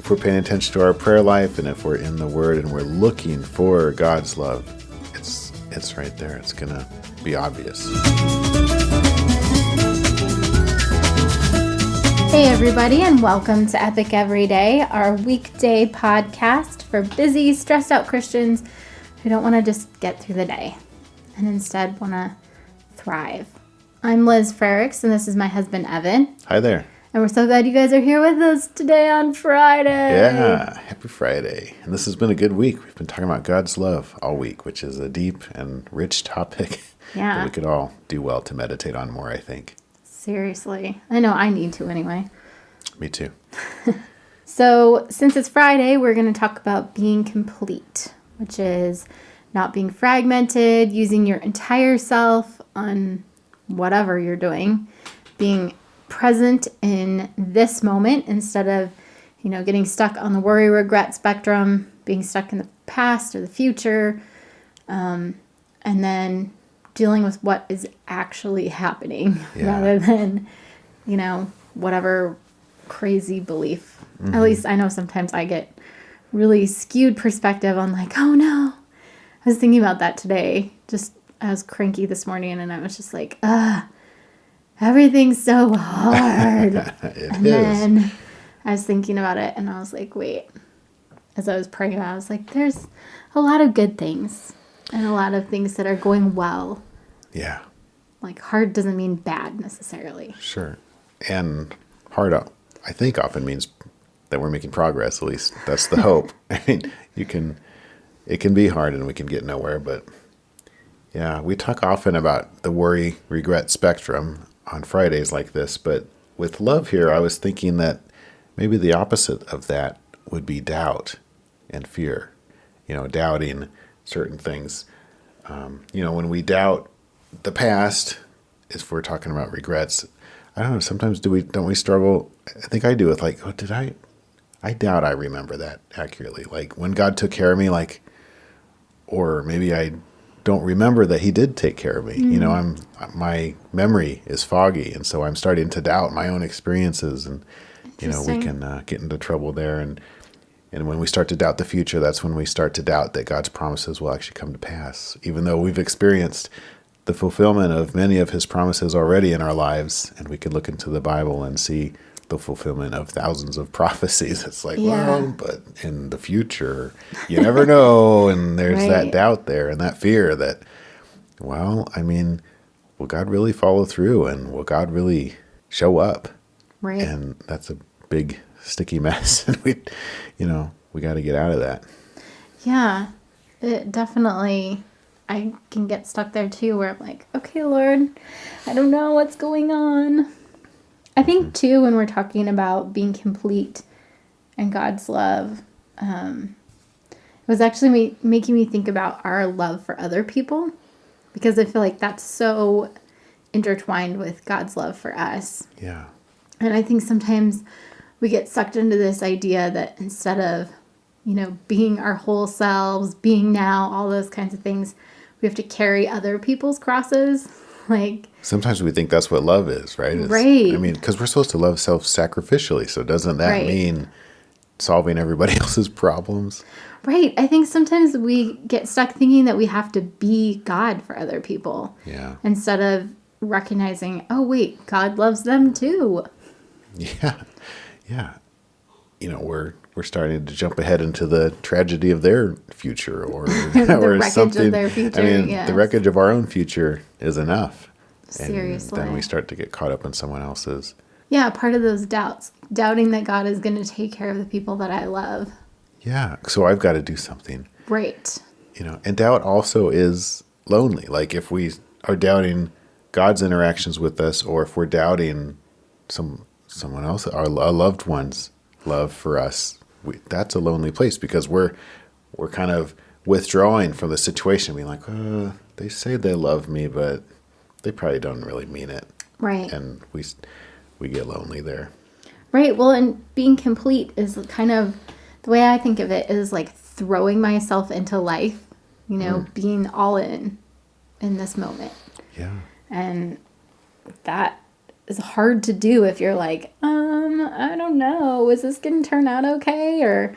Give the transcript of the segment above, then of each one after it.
if we're paying attention to our prayer life and if we're in the Word and we're looking for God's love, it's right there. It's going to be obvious. Hey everybody, and welcome to Epic Everyday, our weekday podcast for busy, stressed out Christians who don't want to just get through the day and instead want to thrive. I'm Liz Frericks, and this is my husband Evan. Hi there. And we're so glad you guys are here with us today on Friday. Yeah, happy Friday. And this has been a good week. We've been talking about God's love all week, which is a deep and rich topic that we could all do well to meditate on more, I think. Seriously. I know I need to anyway. Me too. So, since it's Friday, we're going to talk about being complete, which is not being fragmented, using your entire self on whatever you're doing, being present in this moment instead of, getting stuck on the worry regret spectrum, being stuck in the past or the future, and then dealing with what is actually happening rather than, whatever crazy belief. Mm-hmm. At least I know sometimes I get really skewed perspective on like, oh no. I was thinking about that today. I was cranky this morning and I was just like, everything's so hard. Then I was thinking about it and I was like, wait. As I was praying, I was like, there's a lot of good things and a lot of things that are going well. Yeah. Like hard doesn't mean bad necessarily. Sure. And hard, I think, often means that we're making progress. At least that's the hope. I mean, it can be hard and we can get nowhere, but yeah, we talk often about the worry regret spectrum on Fridays like this, but with love here, I was thinking that maybe the opposite of that would be doubt and fear, doubting certain things. When we doubt the past, if we're talking about regrets, I don't know, sometimes don't we struggle? I think I do with like, I doubt I remember that accurately. Like when God took care of me, or maybe I don't remember that he did take care of me. Mm. My memory is foggy. And so I'm starting to doubt my own experiences and, we can get into trouble there. And when we start to doubt the future, that's when we start to doubt that God's promises will actually come to pass, even though we've experienced the fulfillment of many of his promises already in our lives. And we could look into the Bible and see the fulfillment of thousands of prophecies. It's like, well, but in the future, you never know. And there's that doubt there and that fear that, will God really follow through and will God really show up? Right. And that's a big sticky mess. And we got to get out of that. Yeah, it definitely, I can get stuck there too, where I'm like, okay, Lord, I don't know what's going on. I think too, when we're talking about being complete and God's love, it was actually making me think about our love for other people, because I feel like that's so intertwined with God's love for us. Yeah. And I think sometimes we get sucked into this idea that instead of, being our whole selves, being now, all those kinds of things, we have to carry other people's crosses. Like sometimes we think that's what love is, right? Right. Because we're supposed to love self-sacrificially. So doesn't that mean solving everybody else's problems? Right. I think sometimes we get stuck thinking that we have to be God for other people. Yeah. Instead of recognizing, oh, wait, God loves them too. Yeah. Yeah. We're starting to jump ahead into the tragedy of their future or the or wreckage something. Of their future. Yes. The wreckage of our own future is enough. Seriously. And then we start to get caught up in someone else's. Yeah, part of those doubts. Doubting that God is going to take care of the people that I love. Yeah. So I've got to do something. Right. And doubt also is lonely. Like if we are doubting God's interactions with us, or if we're doubting someone else, our loved one's love for us, that's a lonely place, because we're kind of withdrawing from the situation, being like, they say they love me, but they probably don't really mean it. Right. And we get lonely there. Right. Well, and being complete is kind of, the way I think of it is like throwing myself into life, being all in this moment. Yeah. And that is hard to do if you're like, I don't know, is this going to turn out okay? Or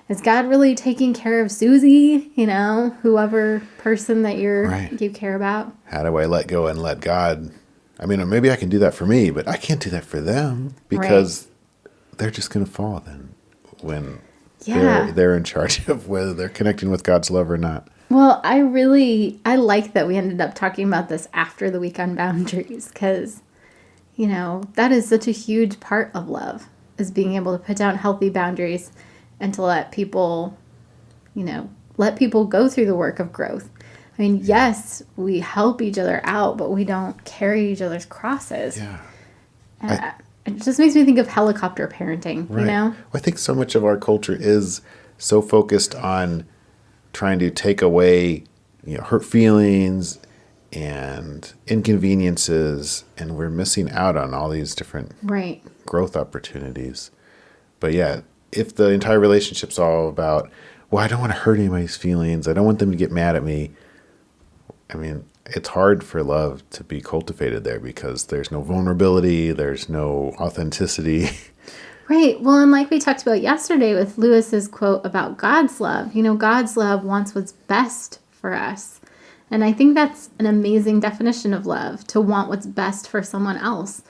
is God really taking care of Susie, whoever person that Right. you care about? How do I let go and let God? I mean, maybe I can do that for me, but I can't do that for them because they're just going to fall then when Yeah. they're in charge of whether they're connecting with God's love or not. Well, I like that we ended up talking about this after the week on boundaries because, that is such a huge part of love is being able to put down healthy boundaries and to let people go through the work of growth. I mean, yes, we help each other out, but we don't carry each other's crosses. Yeah. And it just makes me think of helicopter parenting, Right. Well, I think so much of our culture is so focused on trying to take away, hurt feelings and inconveniences, and we're missing out on all these different Right. growth opportunities. But yeah, if the entire relationship's all about, well, I don't want to hurt anybody's feelings, I don't want them to get mad at me. I mean, it's hard for love to be cultivated there because there's no vulnerability, there's no authenticity. Right. Well, and like we talked about yesterday with Lewis's quote about God's love, God's love wants what's best for us. And I think that's an amazing definition of love, to want what's best for someone else.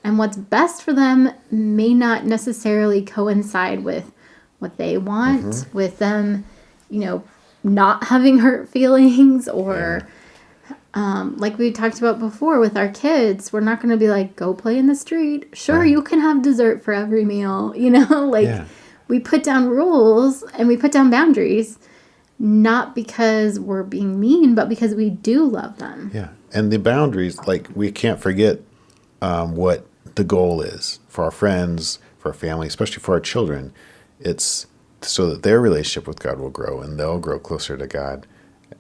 And what's best for them may not necessarily coincide with what they want, with them, not having hurt feelings or, like we talked about before with our kids, we're not going to be like, go play in the street. Sure, Right. you can have dessert for every meal, Yeah. we put down rules and we put down boundaries, not because we're being mean, but because we do love them. Yeah. And the boundaries, like, we can't forget what the goal is for our friends, for our family, especially for our children. It's so that their relationship with God will grow and they'll grow closer to God.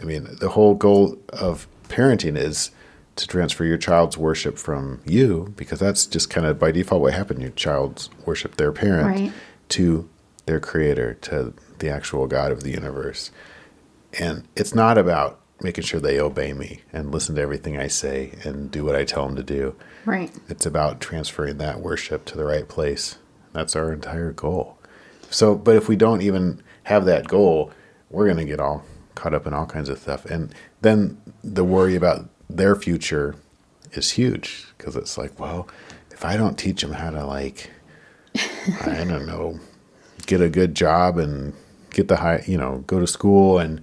I mean, the whole goal of parenting is to transfer your child's worship from you, because that's just kind of by default what happened. Your child's worship their parent Right. to their creator, to the actual God of the universe. And it's not about making sure they obey me and listen to everything I say and do what I tell them to do. Right. It's about transferring that worship to the right place. That's our entire goal. So, but if we don't even have that goal, we're going to get all caught up in all kinds of stuff. And then the worry about their future is huge, because it's like, well, if I don't teach them how to, like, I don't know, get a good job and get the high, go to school and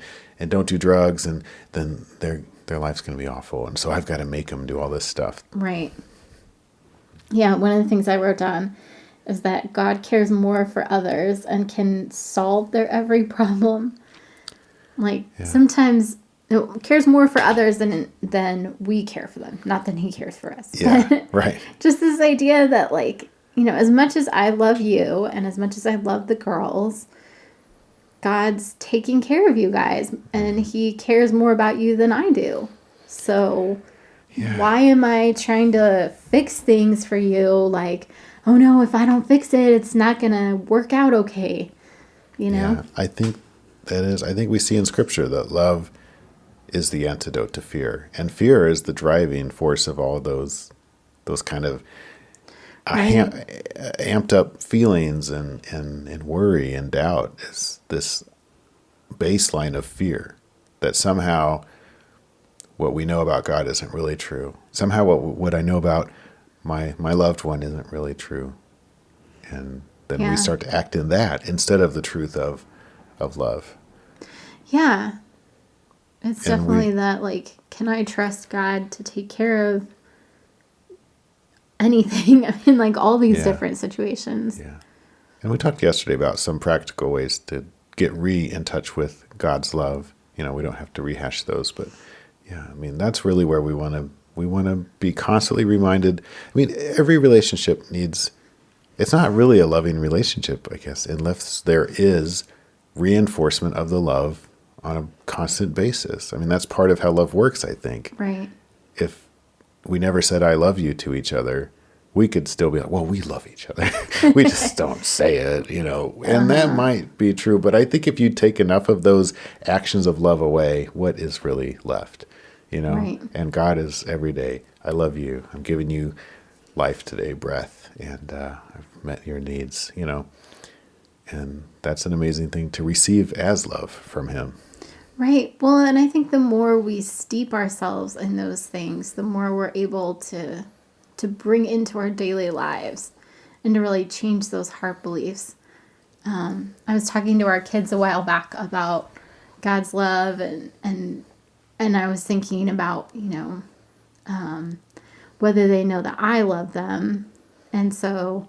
don't do drugs, and then their life's going to be awful. And so I've got to make them do all this stuff. Right. Yeah, one of the things I wrote down is that God cares more for others and can solve their every problem. Like, sometimes cares more for others than we care for them, not than he cares for us. Yeah, right. Just this idea that, like, as much as I love you and as much as I love the girls, God's taking care of you guys and he cares more about you than I do. So why am I trying to fix things for you? Like, oh no, if I don't fix it, it's not going to work out okay. Yeah, I think we see in Scripture that love is the antidote to fear. And fear is the driving force of all those kind of amped up feelings and worry and doubt, is this baseline of fear that somehow what we know about God isn't really true. Somehow what I know about my loved one isn't really true. And then we start to act in that instead of the truth of love. Yeah. It's definitely that, like, can I trust God to take care of anything in, like, all these different situations? Yeah. And we talked yesterday about some practical ways to get in touch with God's love. We don't have to rehash those, but yeah, I mean, that's really where we want to be constantly reminded. I mean, every relationship needs, it's not really a loving relationship, I guess, unless there is reinforcement of the love on a constant basis. I mean, that's part of how love works, I think. Right. If we never said I love you to each other, we could still be like, well, we love each other. We just don't say it, and that might be true. But I think if you take enough of those actions of love away, what is really left? Right. And God is every day, I love you. I'm giving you life today, breath, and I've met your needs, and that's an amazing thing to receive as love from him. Right. Well, and I think the more we steep ourselves in those things, the more we're able to bring into our daily lives and to really change those heart beliefs. I was talking to our kids a while back about God's love, and I was thinking about, whether they know that I love them. And so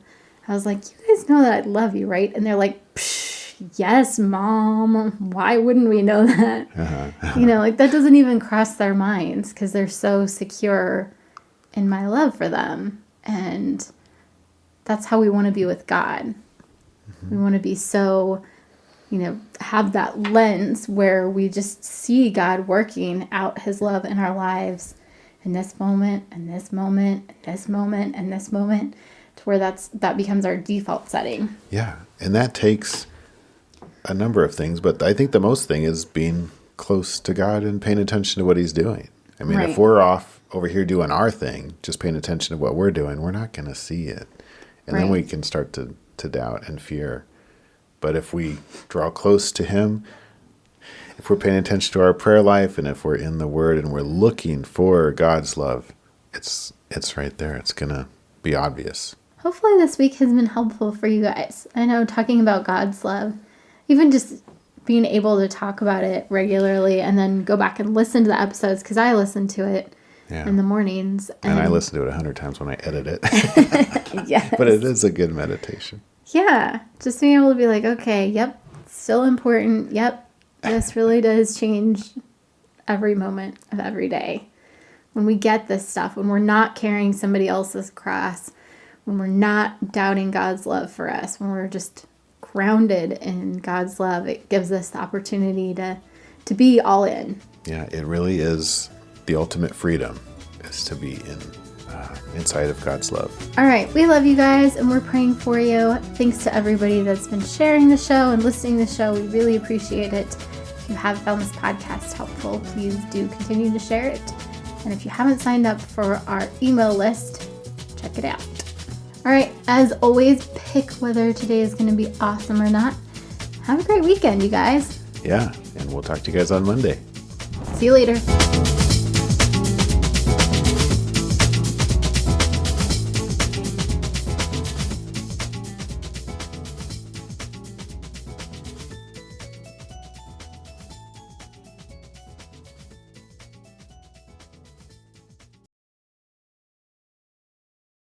I was like, you guys know that I love you, right? And they're like, Psh, yes, Mom. Why wouldn't we know that? That doesn't even cross their minds because they're so secure in my love for them. And that's how we want to be with God. Mm-hmm. We want to be so, have that lens where we just see God working out his love in our lives in this moment, and this moment, and this moment, and this moment, to where that becomes our default setting. Yeah, and that takes a number of things, but I think the most thing is being close to God and paying attention to what he's doing. I mean, Right. If we're off over here doing our thing, just paying attention to what we're doing, we're not going to see it. And then we can start to doubt and fear. But if we draw close to him, if we're paying attention to our prayer life, and if we're in the Word and we're looking for God's love, it's right there. It's going to be obvious. Hopefully this week has been helpful for you guys. I know talking about God's love, even just being able to talk about it regularly and then go back and listen to the episodes, because I listen to it in the mornings. And I listen to it 100 times when I edit it. Yes. But it is a good meditation. Yeah. Just being able to be like, okay, yep, still important. Yep. This really does change every moment of every day. When we get this stuff, when we're not carrying somebody else's cross, when we're not doubting God's love for us, when we're just grounded in God's love, it gives us the opportunity to be all in. Yeah, it really is the ultimate freedom, is to be inside of God's love. All right, we love you guys, and we're praying for you. Thanks to everybody that's been sharing the show and listening to the show. We really appreciate it. If you have found this podcast helpful, please do continue to share it. And if you haven't signed up for our email list, check it out. All right, as always, pick whether today is going to be awesome or not. Have a great weekend, you guys. Yeah, and we'll talk to you guys on Monday. See you later.